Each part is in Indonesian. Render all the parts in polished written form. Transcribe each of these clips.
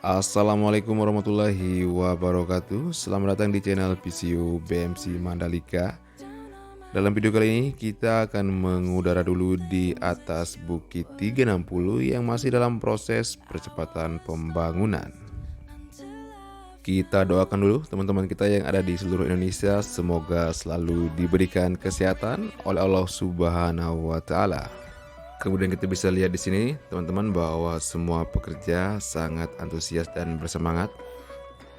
Assalamualaikum warahmatullahi wabarakatuh. Selamat datang di channel PCU BMC Mandalika. Dalam video kali ini kita akan mengudara dulu di atas Bukit 360 yang masih dalam proses percepatan pembangunan. Kita doakan dulu teman-teman kita yang ada di seluruh Indonesia, semoga selalu diberikan kesehatan oleh Allah Subhanahu wa taala. Kemudian kita bisa lihat di sini teman-teman bahwa semua pekerja sangat antusias dan bersemangat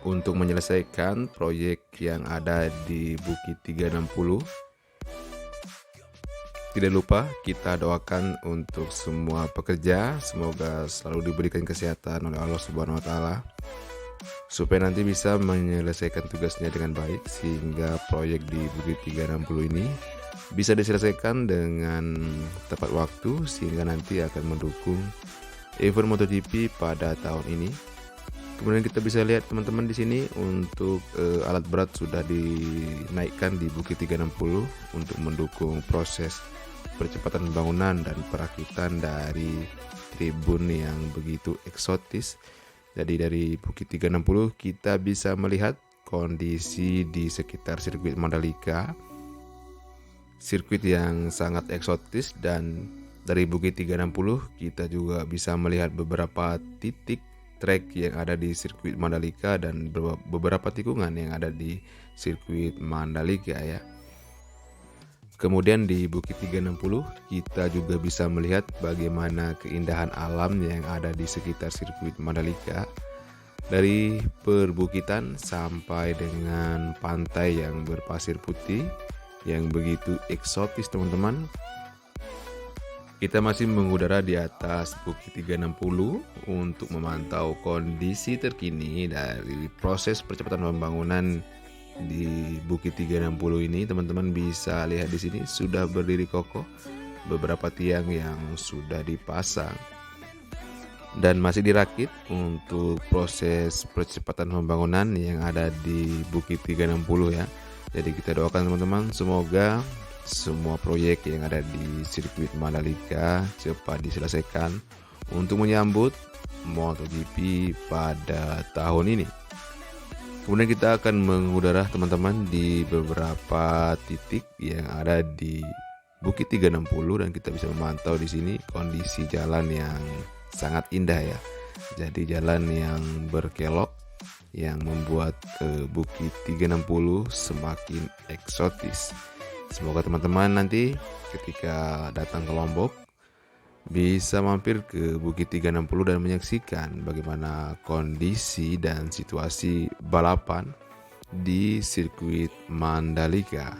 untuk menyelesaikan proyek yang ada di Bukit 360. Tidak lupa kita doakan untuk semua pekerja, semoga selalu diberikan kesehatan oleh Allah Subhanahu wa taala supaya nanti bisa menyelesaikan tugasnya dengan baik, sehingga proyek di Bukit 360 ini bisa diselesaikan dengan tepat waktu, sehingga nanti akan mendukung event MotoGP pada tahun ini. Kemudian kita bisa lihat teman-teman di sini untuk alat berat sudah dinaikkan di Bukit 360 untuk mendukung proses percepatan pembangunan dan perakitan dari tribun yang begitu eksotis. Jadi dari Bukit 360 kita bisa melihat kondisi di sekitar sirkuit Mandalika, sirkuit yang sangat eksotis, dan dari Bukit 360 kita juga bisa melihat beberapa titik trek yang ada di sirkuit Mandalika dan beberapa tikungan yang ada di sirkuit Mandalika ya. Kemudian di Bukit 360 kita juga bisa melihat bagaimana keindahan alam yang ada di sekitar sirkuit Mandalika, dari perbukitan sampai dengan pantai yang berpasir putih yang begitu eksotis teman-teman. Kita masih mengudara di atas Bukit 360 untuk memantau kondisi terkini dari proses percepatan pembangunan di Bukit 360 ini. Teman-teman bisa lihat di sini sudah berdiri kokoh beberapa tiang yang sudah dipasang dan masih dirakit untuk proses percepatan pembangunan yang ada di Bukit 360 ya. Jadi kita doakan teman-teman semoga semua proyek yang ada di sirkuit Mandalika cepat diselesaikan untuk menyambut MotoGP pada tahun ini. Kemudian kita akan mengudara teman-teman di beberapa titik yang ada di Bukit 360 dan kita bisa memantau di sini kondisi jalan yang sangat indah ya. Jadi jalan yang berkelok yang membuat Bukit 360 semakin eksotis. Semoga teman-teman nanti ketika datang ke Lombok bisa mampir ke Bukit 360 dan menyaksikan bagaimana kondisi dan situasi balapan di sirkuit Mandalika.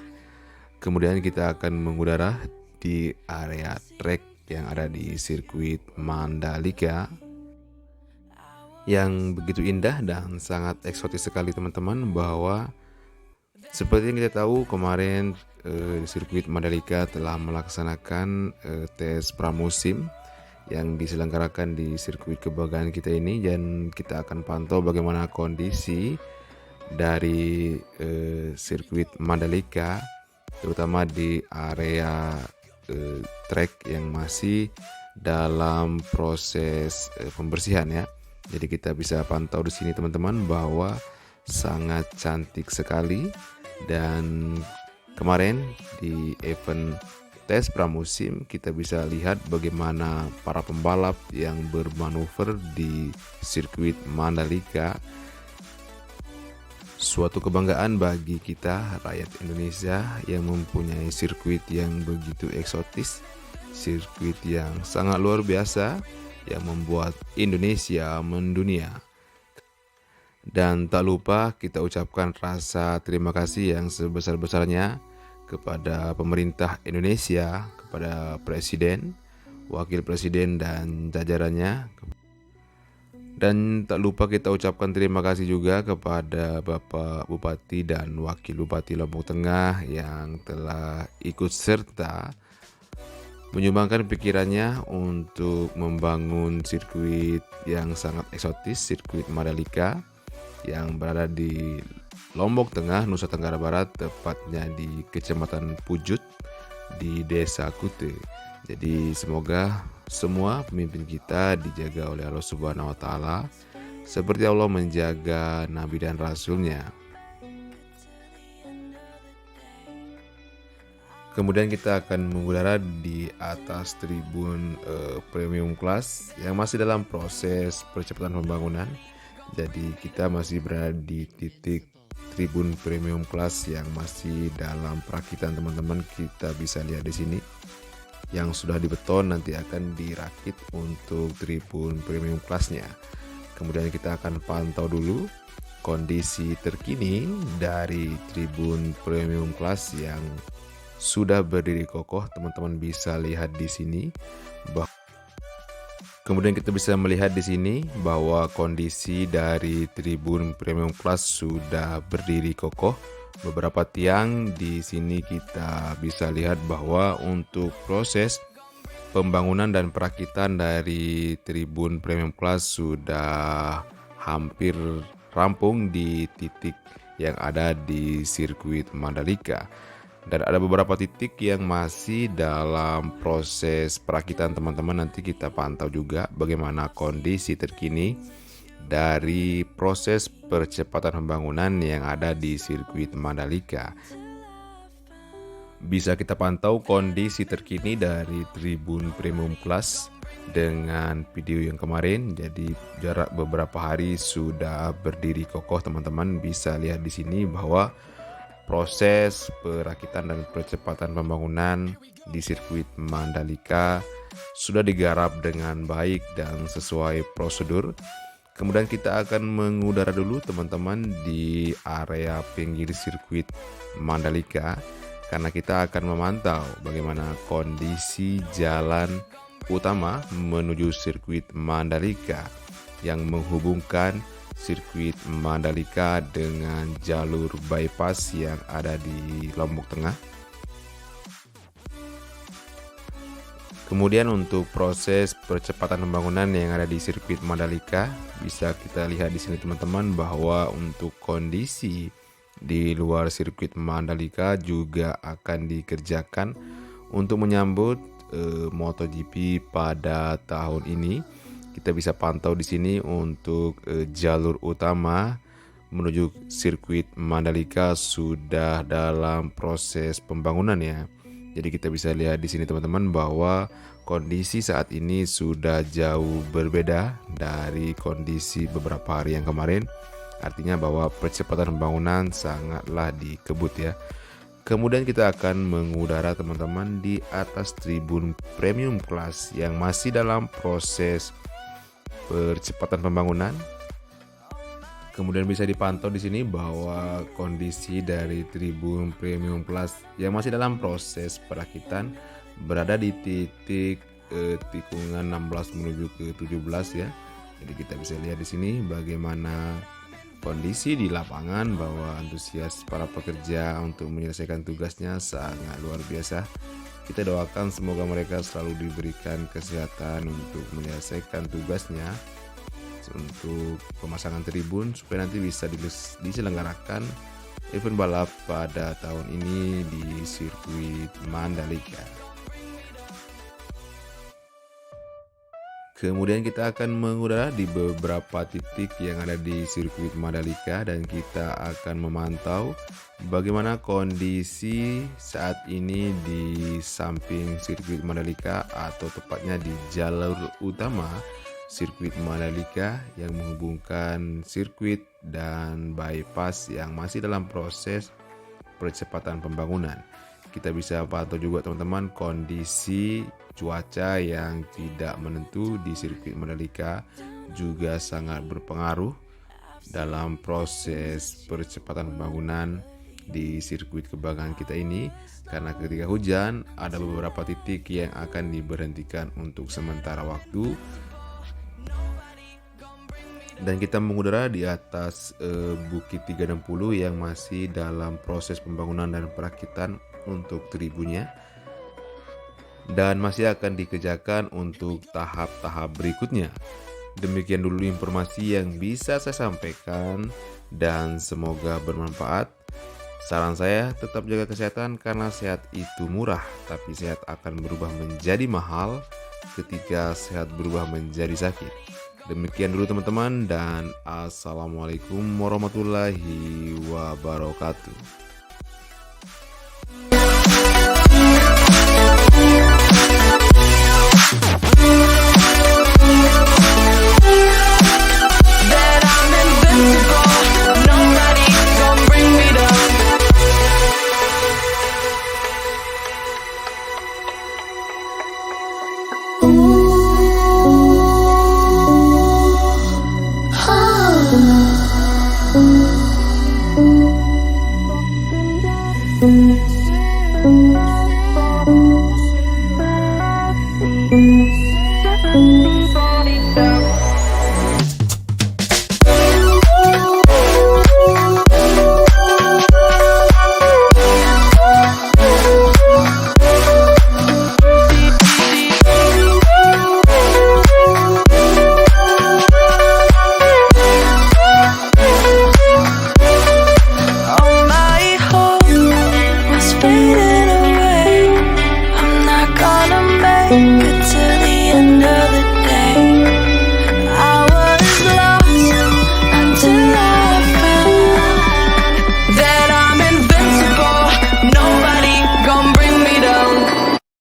Kemudian kita akan mengudara di area trek yang ada di sirkuit Mandalika yang begitu indah dan sangat eksotis sekali teman-teman, bahwa seperti yang kita tahu kemarin sirkuit Mandalika telah melaksanakan tes pramusim yang diselenggarakan di sirkuit kebanggaan kita ini, dan kita akan pantau bagaimana kondisi dari sirkuit Mandalika terutama di area trek yang masih dalam proses pembersihan ya. Jadi kita bisa pantau di sini teman-teman bahwa sangat cantik sekali. Dan kemarin di event tes pramusim kita bisa lihat bagaimana para pembalap yang bermanuver di sirkuit Mandalika. Suatu kebanggaan bagi kita rakyat Indonesia yang mempunyai sirkuit yang begitu eksotis, sirkuit yang sangat luar biasa yang membuat Indonesia mendunia. Dan tak lupa kita ucapkan rasa terima kasih yang sebesar-besarnya kepada pemerintah Indonesia, kepada Presiden, Wakil Presiden dan jajarannya. Dan tak lupa kita ucapkan terima kasih juga kepada Bapak Bupati dan Wakil Bupati Lombok Tengah yang telah ikut serta menyumbangkan pikirannya untuk membangun sirkuit yang sangat eksotis, sirkuit Mandalika yang berada di Lombok Tengah, Nusa Tenggara Barat, tepatnya di Kecamatan Pujut di Desa Kute. Jadi semoga semua pemimpin kita dijaga oleh Allah Subhanahu wa taala seperti Allah menjaga nabi dan rasulnya. Kemudian kita akan mengudara di atas tribun premium class yang masih dalam proses percepatan pembangunan. Jadi kita masih berada di titik tribun premium class yang masih dalam perakitan teman-teman. Kita bisa lihat di sini yang sudah dibeton nanti akan dirakit untuk tribun premium classnya. Kemudian kita akan pantau dulu kondisi terkini dari tribun premium class yang sudah berdiri kokoh. Teman-teman bisa lihat di sini. Kemudian kita bisa melihat di sini bahwa kondisi dari tribun premium class sudah berdiri kokoh. Beberapa tiang di sini kita bisa lihat bahwa untuk proses pembangunan dan perakitan dari tribun premium class sudah hampir rampung di titik yang ada di sirkuit Mandalika. Dan ada beberapa titik yang masih dalam proses perakitan teman-teman. Nanti kita pantau juga bagaimana kondisi terkini dari proses percepatan pembangunan yang ada di sirkuit Mandalika. Bisa kita pantau kondisi terkini dari tribun premium class dengan video yang kemarin. Jadi jarak beberapa hari sudah berdiri kokoh teman-teman. Bisa lihat di sini bahwa proses perakitan dan percepatan pembangunan di sirkuit Mandalika sudah digarap dengan baik dan sesuai prosedur. Kemudian kita akan mengudara dulu teman-teman di area pinggir sirkuit Mandalika karena kita akan memantau bagaimana kondisi jalan utama menuju sirkuit Mandalika yang menghubungkan sirkuit Mandalika dengan jalur bypass yang ada di Lombok Tengah. Kemudian untuk proses percepatan pembangunan yang ada di sirkuit Mandalika, bisa kita lihat di sini teman-teman bahwa untuk kondisi di luar sirkuit Mandalika juga akan dikerjakan untuk menyambut MotoGP pada tahun ini. Kita bisa pantau di sini untuk jalur utama menuju sirkuit Mandalika sudah dalam proses pembangunan ya. Jadi kita bisa lihat di sini teman-teman bahwa kondisi saat ini sudah jauh berbeda dari kondisi beberapa hari yang kemarin. Artinya bahwa percepatan pembangunan sangatlah dikebut ya. Kemudian kita akan mengudara teman-teman di atas tribun premium class yang masih dalam proses percepatan pembangunan. Kemudian bisa dipantau di sini bahwa kondisi dari tribun premium plus yang masih dalam proses perakitan berada di titik tikungan 16 menuju ke 17 ya. Jadi kita bisa lihat di sini bagaimana kondisi di lapangan bahwa antusias para pekerja untuk menyelesaikan tugasnya sangat luar biasa. Kita doakan semoga mereka selalu diberikan kesehatan untuk menyelesaikan tugasnya untuk pemasangan tribun supaya nanti bisa diselenggarakan event balap pada tahun ini di sirkuit Mandalika. Kemudian kita akan mengudara di beberapa titik yang ada di sirkuit Mandalika dan kita akan memantau bagaimana kondisi saat ini di samping sirkuit Mandalika atau tepatnya di jalur utama sirkuit Mandalika yang menghubungkan sirkuit dan bypass yang masih dalam proses percepatan pembangunan. Kita bisa pantau juga teman-teman kondisi cuaca yang tidak menentu di sirkuit Mandalika juga sangat berpengaruh dalam proses percepatan pembangunan di sirkuit kebanggaan kita ini, karena ketika hujan ada beberapa titik yang akan diberhentikan untuk sementara waktu. Dan kita mengudara di atas Bukit 360 yang masih dalam proses pembangunan dan perakitan untuk tribunnya, dan masih akan dikerjakan untuk tahap-tahap berikutnya. Demikian dulu informasi yang bisa saya sampaikan dan semoga bermanfaat. Saran saya tetap jaga kesehatan karena sehat itu murah, tapi sehat akan berubah menjadi mahal ketika sehat berubah menjadi sakit. Demikian dulu teman-teman, dan assalamualaikum warahmatullahi wabarakatuh.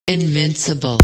Invincible.